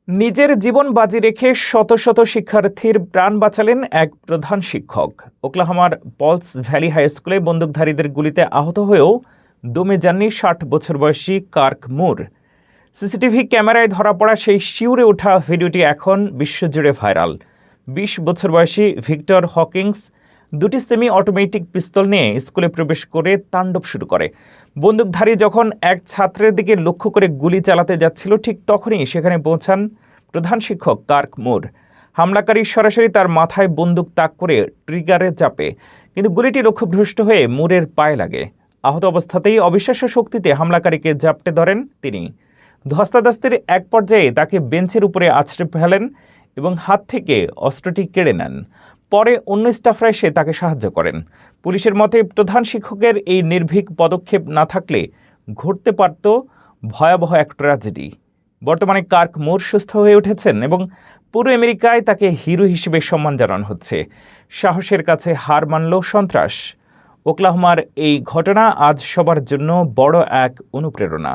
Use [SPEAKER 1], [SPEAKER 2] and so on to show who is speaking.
[SPEAKER 1] নিজের জীবন বাজি রেখে শত শত শিক্ষার্থীর প্রাণ বাঁচালেন এক প্রধান শিক্ষক। ওকলাহোমার পলস ভ্যালি হাই স্কুলে বন্দুকধারীদের গুলিতে আহত হয়েও দমে যাননি ৬০ বছর বয়সী কার্ক মুর। সিসিটিভি ক্যামেরায় ধরা পড়া সেই শিউরে ওঠা ভিডিওটি এখন বিশ্বজুড়ে ভাইরাল। ২০ বছর বয়সী ভিক্টর হকিংস দুটি সেমি অটোমেটিক পিস্তল নিয়ে স্কুলে প্রবেশ করে তাণ্ডব শুরু করে। বন্দুকধারী যখন এক ছাত্রের দিকে লক্ষ্য করে গুলি চালাতে যাচ্ছিল, ঠিক তখনই সেখানে পৌঁছান প্রধান শিক্ষক কার্ক মুর। হামলাকারী সরাসরি তার মাথায় বন্দুক তাক করে ট্রিগারে চাপে, কিন্তু গুলিটি লক্ষ্যভ্রষ্ট হয়ে মুরের পায়ে লাগে। আহত অবস্থাতেই অবিশ্বাস্য শক্তিতে হামলাকারীকে জাপটে ধরেন তিনি। ধস্তাধস্তির এক পর্যায়ে তাকে বেঞ্চের উপরে আছড়ে ফেলেন এবং হাত থেকে অস্ত্রটি কেড়ে নেন। পরে অন্য স্টাফরা এসে তাকে সাহায্য করেন। পুলিশের মতে, প্রধান শিক্ষকের এই নির্ভীক পদক্ষেপ না থাকলে ঘটতে পারত ভয়াবহ এক ট্র্যাজেডি। বর্তমানে কার্ক মুর সুস্থ হয়ে উঠেছেন এবং পুরো আমেরিকায় তাকে হিরো হিসেবে সম্মান জানানো হচ্ছে। সাহসের কাছে হার মানল সন্ত্রাস। ওকলাহোমার এই ঘটনা আজ সবার জন্য বড় এক অনুপ্রেরণা।